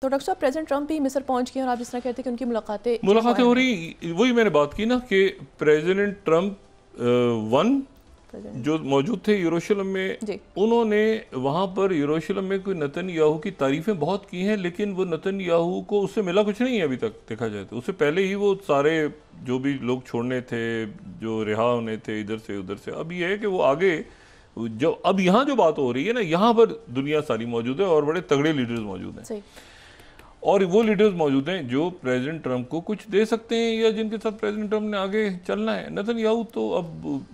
तो डॉक्टर साहब president Trump भी मिस्र पहुंच गए और आप जिस तरह कहते हैं कि उनकी मुलाकातें हो रही, वही मैंने बात की ना कि प्रेसिडेंट ट्रंप जो मौजूद थे यरूशलेम में, उन्होंने वहाँ पर यरूशलेम में कोई नेतन्याहू की तारीफ़ें बहुत की हैं, लेकिन वो नेतन्याहू को उससे मिला कुछ नहीं है अभी तक देखा जाए तो। उससे पहले ही वो सारे जो भी लोग छोड़ने थे, जो रिहा होने थे इधर से उधर से, अब ये है कि वो आगे जो अब यहाँ जो बात हो रही है ना, यहाँ पर दुनिया सारी मौजूद है और बड़े तगड़े लीडर्स मौजूद हैं, और वो लीडर्स मौजूद हैं जो प्रेसिडेंट ट्रंप को कुछ दे सकते हैं या जिनके साथ प्रेसिडेंट ट्रंप ने आगे चलना है। नेतन्याहू तो अब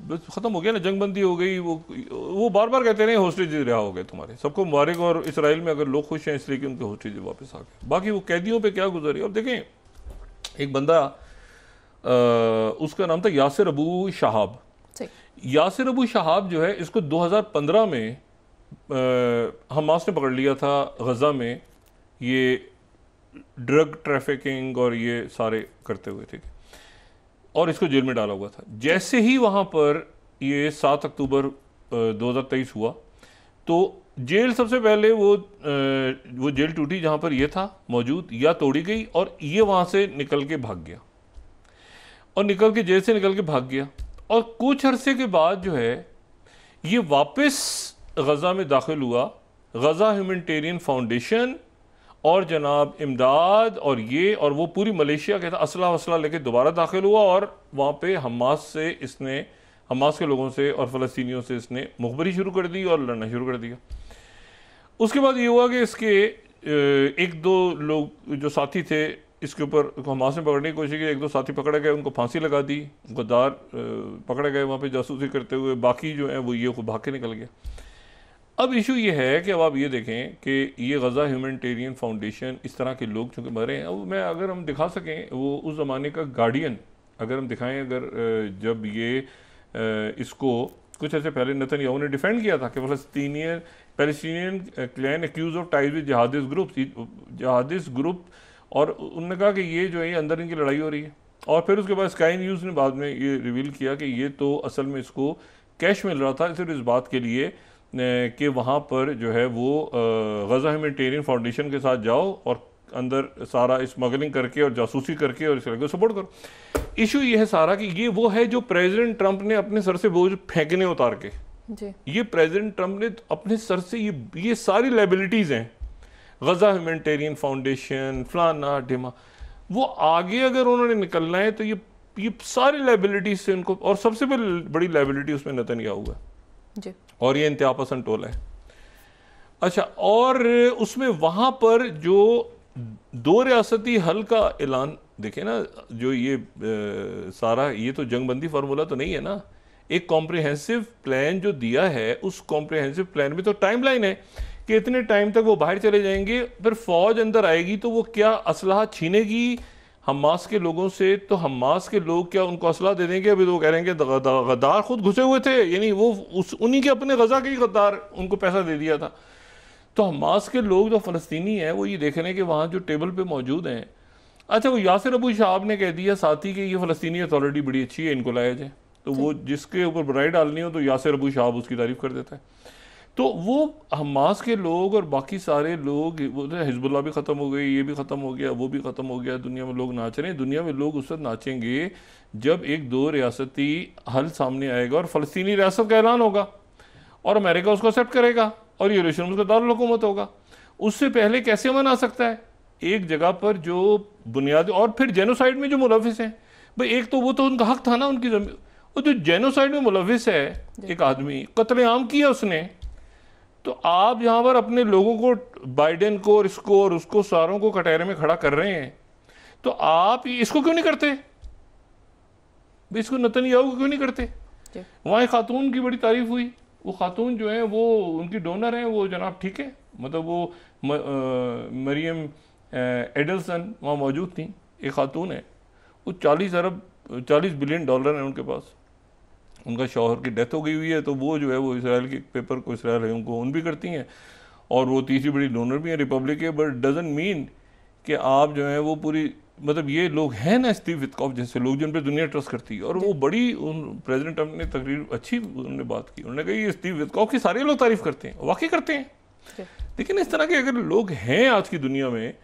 बस ख़त्म हो गया ना, जंगबंदी हो गई। वो बार बार कहते रहे होस्टेज रिहा हो गए तुम्हारे, सबको मुबारक। और इसराइल में अगर लोग खुश हैं इसलिए कि उनके होस्टेज वापस आ गए, बाकी वो कैदियों पे क्या गुजरी। अब देखें, एक बंदा उसका नाम था यासिर अबू शहाब। यासिर अबू शहाब जो है, इसको 2015 में हमास ने पकड़ लिया था गज़ा में, ये ड्रग ट्रैफिकिंग और ये सारे करते हुए थे, और इसको जेल में डाला हुआ था। जैसे ही वहाँ पर ये 7 अक्टूबर 2023 हुआ, तो जेल सबसे पहले वो जेल टूटी जहाँ पर ये था मौजूद, या तोड़ी गई, और ये वहाँ से निकल के भाग गया, और निकल के जेल से निकल के भाग गया। और कुछ अरसे के बाद जो है ये वापस गज़ा में दाखिल हुआ। गज़ा ह्यूमैनिटेरियन फाउंडेशन और जनाब इमदाद और ये और वो पूरी मलेशिया के असला वसला लेके दोबारा दाखिल हुआ, और वहाँ पे हमास के लोगों से और फ़लस्तीनियों से इसने मुखबरी शुरू कर दी और लड़ना शुरू कर दिया। उसके बाद ये हुआ कि इसके एक दो लोग जो साथी थे, इसके ऊपर हमास ने पकड़ने की कोशिश की, एक दो साथी पकड़े गए, उनको फांसी लगा दी, गद्दार पकड़े गए वहाँ पे जासूसी करते हुए। बाकी जो है वो ये भाग के निकल गया। अब इशू ये है कि अब आप ये देखें कि ये गज़ा ह्यूमैनिटेरियन फाउंडेशन, इस तरह के लोग चूँकि मरे हैं, अब मैं अगर हम दिखा सकें वो उस ज़माने का गार्डियन अगर हम दिखाएं, अगर जब ये इसको कुछ ऐसे पहले नेतन्याहू ने डिफेंड किया था कि Palestinian clan accuse of ties with jihadist group, और उन्होंने कहा कि ये जो है अंदर इनकी लड़ाई हो रही है। और फिर उसके बाद स्काई न्यूज़ ने बाद में ये रिवील किया कि ये तो असल में इसको कैश मिल रहा था सिर्फ इस बात के लिए कि वहाँ पर जो है वो गज़ा ह्यूमैनिटेरियन फाउंडेशन के साथ जाओ और अंदर सारा स्मगलिंग करके और जासूसी करके और इस तरह को सपोर्ट करो। इशू ये है सारा कि ये वो है जो प्रेसिडेंट ट्रंप ने अपने सर से बोझ फेंकने उतार के ये प्रेसिडेंट ट्रंप ने अपने सर से ये सारी लाइबिलिटीज़ हैं, गज़ा ह्यूमैनिटेरियन फाउंडेशन फलाना ढिमा, वो आगे अगर उन्होंने निकलना है तो ये सारी लाइबिलिटीज से उनको, और सबसे बड़ी लाइबिलिटी उसमें नेतन्याहू है और ये इंतहा पसंद टोला है। अच्छा, और उसमें वहाँ पर जो 2 रियासती हल का ऐलान देखें ना, जो ये सारा ये तो जंगबंदी फार्मूला तो नहीं है ना, एक कॉम्प्रिहेंसिव प्लान जो दिया है, उस कॉम्प्रिहेंसिव प्लान में तो टाइमलाइन है कि इतने टाइम तक वो बाहर चले जाएंगे, फिर फौज अंदर आएगी तो वो क्या असलहा छीनेगी हमास के लोगों से, तो हमास के लोग क्या उनको असला दे देंगे? अभी तो वो कह रहे हैं कि गद्दार खुद घुसे हुए थे, यानी वो उन्हीं के अपने गज़ा के ही गद्दार उनको पैसा दे दिया था। तो हमास के लोग जो फ़लस्तीनी हैं वो ये देख रहे हैं कि वहाँ जो टेबल पे मौजूद हैं, अच्छा वो यासिर अबू शहाब ने कह दिया साथी कि ये फ़लस्तीनी अथॉरिटी बड़ी अच्छी है, इनको लाया जाए, तो वो जिसके ऊपर बुराई डालनी हो तो यासिर अबू शहाब उसकी तारीफ़ कर देता है। तो वो हमास के लोग और बाकी सारे लोग, वो हिजबुल्लाह भी ख़त्म हो गई, ये भी ख़त्म हो गया, वो भी ख़त्म हो गया, दुनिया में लोग नाच रहे हैं। दुनिया में लोग उस वक्त नाचेंगे जब एक 2 रियासती हल सामने आएगा और फ़लस्तीनी रियासत का ऐलान होगा और अमेरिका उसको एक्सेप्ट करेगा और यरूशलेम उसका दारुल हुकूमत होगा। उससे पहले कैसे अमन आ सकता है एक जगह पर जो बुनियादी, और फिर जेनोसाइड में जो मुलविस हैं भाई, एक तो वो तो उनका हक था ना उनकी ज़मीन, वो जो जेनोसाइड में मुलविस है एक आदमी, कत्लेआम किया उसने, तो आप यहाँ पर अपने लोगों को, बाइडेन को और इसको और उसको सारों को कटहरे में खड़ा कर रहे हैं, तो आप इसको क्यों नहीं करते? इसको नेतन्याहू को क्यों नहीं करते? वहाँ एक खातून की बड़ी तारीफ हुई, वो खातून जो है वो उनकी डोनर हैं, वो जनाब ठीक है, मतलब वो मरियम एडल्सन वहाँ मौजूद थी, एक खातून है, वो 40 बिलियन डॉलर हैं उनके पास, उनका शौहर की डेथ हो गई हुई है, तो वो जो है वो इसराइल के पेपर को, इसराइल है उनको उन भी करती हैं, और वो तीसरी बड़ी डोनर भी हैं रिपब्लिक के। बट डजंट मीन कि आप जो है वो पूरी, मतलब ये लोग हैं ना स्टीव विटकॉफ जैसे लोग जिन पे दुनिया ट्रस्ट करती है, और वो बड़ी प्रेसिडेंट ट्रंप ने तकरीर अच्छी उन्होंने बात की, उन्होंने कहा ये स्टीव विटकॉफ की सारे लोग तारीफ करते हैं, वाकई करते हैं, लेकिन इस तरह के अगर लोग हैं आज की दुनिया में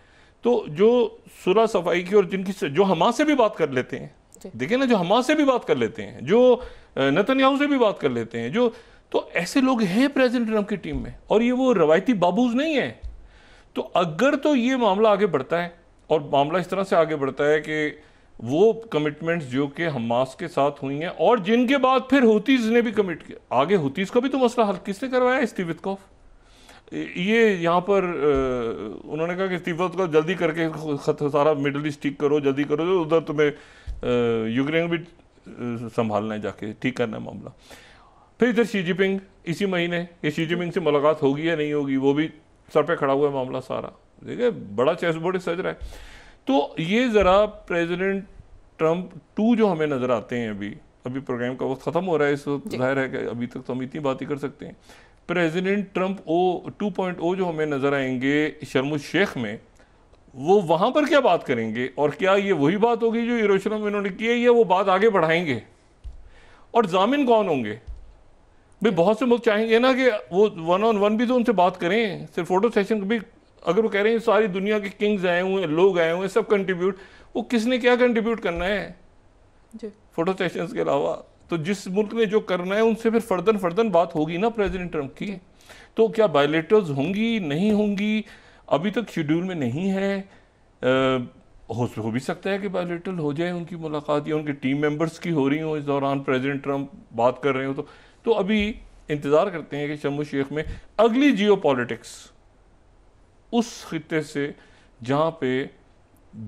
तो जो सुलह सफाई की और जिनकी जो हमास से भी बात कर लेते हैं, देखिए ना, जो हमास से भी बात कर लेते हैं, जो नेतन्याहू से भी बात कर लेते हैं, जो तो ऐसे लोग हैं प्रेसिडेंट ट्रंप की टीम में, और ये वो रवायती बाबूज नहीं है। तो अगर तो ये मामला आगे बढ़ता है, और मामला इस तरह से आगे बढ़ता है कि वो कमिटमेंट्स जो कि हमास के साथ हुई हैं और जिनके बाद फिर हुतीज ने भी कमिट किया, आगे हुतीज का भी तो मसला हल किसने करवाया? Steve Witkoff. ये यहाँ पर उन्होंने कहा कि स्टीव विटकॉफ जल्दी करके सारा मिडल ईस्ट ठीक करो, जल्दी करो, जो उधर तुम्हें यूक्रेन भी संभालना है, जाके ठीक करना है मामला। फिर इधर शी जिनपिंग इसी महीने, ये शी जिनपिंग से मुलाकात होगी या नहीं होगी, वो भी सर पे खड़ा हुआ है मामला सारा। देखिए बड़ा चेस बोर्ड सज रहा है। तो ये ज़रा प्रेसिडेंट ट्रंप 2 जो हमें नज़र आते हैं, अभी प्रोग्राम का वक्त ख़त्म हो रहा है, इस वक्त जाहिर है कि अभी तक तो हम इतनी बात ही कर सकते हैं। प्रेसिडेंट ट्रंप 2.0 जो हमें नज़र आएंगे शर्म शेख में, वो वहाँ पर क्या बात करेंगे, और क्या ये वही बात होगी जो यरूशलेम में उन्होंने की है, या वो बात आगे बढ़ाएंगे? और जामिन कौन होंगे भाई? बहुत से लोग चाहेंगे ना कि वो 1-on-1 भी तो उनसे बात करें, सिर्फ फोटो सेशन भी। अगर वो कह रहे हैं सारी दुनिया के किंग्स आए हुए हैं, लोग आए हुए हैं, सब कंट्रीब्यूट, वो किसने क्या कंट्रीब्यूट करना है फोटो सेशंस के अलावा? तो जिस मुल्क ने जो करना है उनसे फिर फर्दन बात होगी ना प्रेसिडेंट ट्रंप की। तो क्या बायलेटर्स होंगी, नहीं होंगी, अभी तक शेड्यूल में नहीं है। हो भी सकता है कि बायलेटरल हो जाए उनकी मुलाकात, या उनके टीम मेंबर्स की हो रही हो इस दौरान, प्रेसिडेंट ट्रंप बात कर रहे हो। तो अभी इंतज़ार करते हैं कि शर्म शेख में अगली जियो पॉलिटिक्स उस खित्ते से जहाँ पे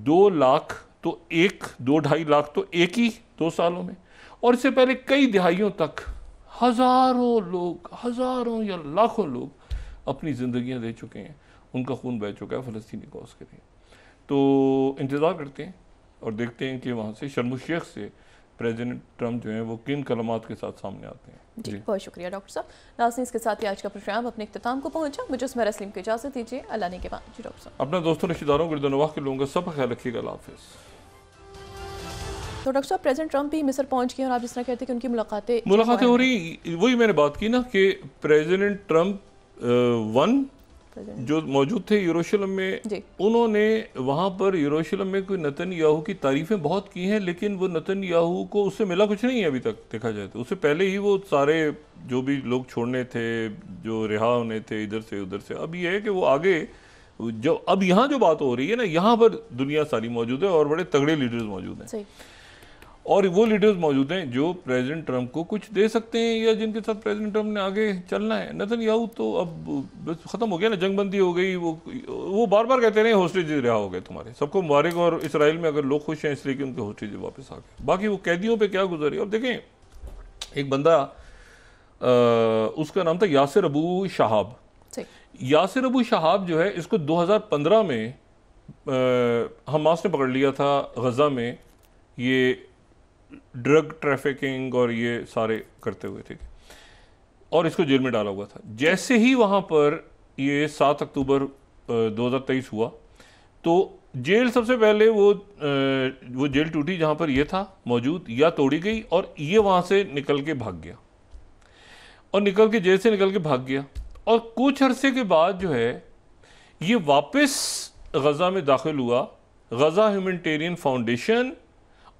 2 लाख तो 2-2.5 लाख तो एक ही 2 सालों में, और इससे पहले कई दिहाइयों तक हज़ारों या लाखों लोग अपनी ज़िंदगियाँ दे चुके हैं, उनका खून बह चुका है फ़लस्तीनी कौज़ के लिए। तो इंतज़ार करते हैं और देखते हैं कि वहाँ से शर्म शेख से प्रेसिडेंट ट्रंप जो है वो किन कलमात के साथ सामने आते हैं। जी बहुत शुक्रिया डॉक्टर साहब। नाज़रीन, इसके साथ ही आज का प्रोग्राम अपने इख्तिताम को पहुंचा। मुझे उसमें रस्लीम को इजाज़त दीजिए। अल्लाह ने के बाद। जी डॉक्टर साहब, अपने दोस्तों रिश्तेदारों गिरदनवाह के लोगों का सब ख्याल रखिएगा। अल्लाह हाफ़िज़। तो डॉक्टर साहब, प्रेसिडेंट ट्रंप भी मिस्र पहुंच गए और आप जिस तरह कहते हैं कि उनकी मुलाकातें हो रही, वही मैंने बात की ना कि प्रेसिडेंट ट्रंप जो मौजूद थे यरूशलेम में, उन्होंने वहाँ पर यरूशलेम में कोई नेतन्याहू की तारीफ़ें बहुत की हैं, लेकिन वो नेतन्याहू को उससे मिला कुछ नहीं है अभी तक देखा जाए तो। उससे पहले ही वो सारे जो भी लोग छोड़ने थे, जो रिहा होने थे इधर से उधर से, अब ये है कि वो आगे जो अब यहाँ जो बात हो रही है ना, यहाँ पर दुनिया सारी मौजूद है और बड़े तगड़े लीडर्स मौजूद हैं, और वो लीडर्स मौजूद हैं जो प्रेसिडेंट ट्रंप को कुछ दे सकते हैं या जिनके साथ प्रेसिडेंट ट्रंप ने आगे चलना है। नेतन्याहू तो अब बस ख़त्म हो गया ना, जंगबंदी हो गई। वो बार बार कहते रहे होस्टेज रिहा हो गए तुम्हारे, सबको मुबारक। और इसराइल में अगर लोग खुश हैं इसलिए कि उनके होस्टेज वापस आ गए, बाकी वो कैदियों पर क्या गुजरी। अब देखें, एक बंदा उसका नाम था यासिर अबू शहाब। यासिर अबू शहाब जो है, इसको 2015 में हमास ने पकड़ लिया था गज़ा में, ये ड्रग ट्रैफिकिंग और ये सारे करते हुए थे, और इसको जेल में डाला हुआ था। जैसे ही वहाँ पर ये 7 अक्टूबर 2023 हुआ, तो जेल सबसे पहले वो जेल टूटी जहाँ पर ये था मौजूद, या तोड़ी गई, और ये वहाँ से निकल के भाग गया, और जेल से निकल के भाग गया। और कुछ अरसे के बाद जो है ये वापस गज़ा में दाखिल हुआ। गज़ा ह्यूमैनिटेरियन फाउंडेशन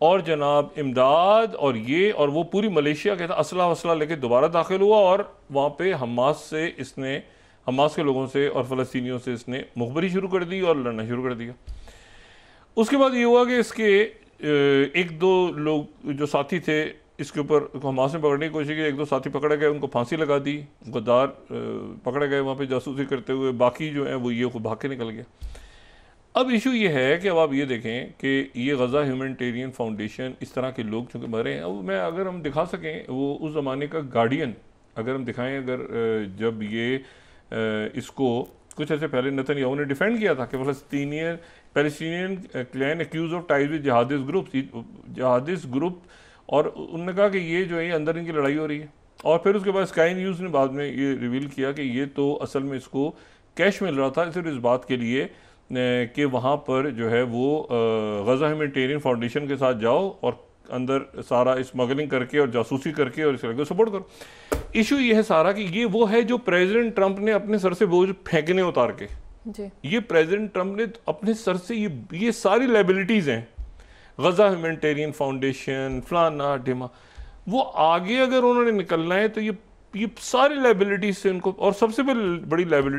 और जनाब इमदाद और वो पूरी मलेशिया के असला वसला लेके दोबारा दाखिल हुआ, और वहाँ पे हमास के लोगों से और फ़लस्तीनियों से इसने मुखबरी शुरू कर दी और लड़ना शुरू कर दिया। उसके बाद ये हुआ कि इसके 1-2 लोग जो साथी थे, इसके ऊपर हमास ने पकड़ने की कोशिश की, 1-2 साथी पकड़े गए, उनको फांसी लगा दी, गद्दार पकड़े गए वहाँ पे जासूसी करते हुए। बाकी जो है वो ये भाग के निकल गया। अब इशू ये है कि अब आप ये देखें कि ये गज़ा ह्यूमैनिटेरियन फाउंडेशन, इस तरह के लोग चूँकि मरे हैं, अब अगर हम दिखा सकें वो उस ज़माने का गार्डियन अगर हम दिखाएं, अगर जब ये इसको कुछ ऐसे पहले नेतन्याहू ने डिफेंड किया था कि Palestinian clan accuse of ties with jihadist group, और उन्होंने कहा कि ये जो है अंदर इनकी लड़ाई हो रही है। और फिर उसके बाद स्काई न्यूज़ ने बाद में ये रिवील किया कि ये तो असल में इसको कैश मिल रहा था सिर्फ इस बात के लिए कि वहाँ पर जो है वो गज़ा ह्यूमैनिटेरियन फाउंडेशन के साथ जाओ और अंदर सारा स्मगलिंग करके और जासूसी करके और इसको सपोर्ट करो। इशू ये है सारा कि ये वो है जो प्रेसिडेंट ट्रंप ने अपने सर से बोझ फेंकने उतार के जी। ये प्रेसिडेंट ट्रंप ने अपने सर से ये सारी लाइबिलिटीज हैं, गजा ह्यूमैनिटेरियन फाउंडेशन, फलाना ढिमा, वो आगे अगर उन्होंने निकलना है तो ये सारी लाइबिलिटीज से उनको, और सबसे बड़ी लाइबिलिटी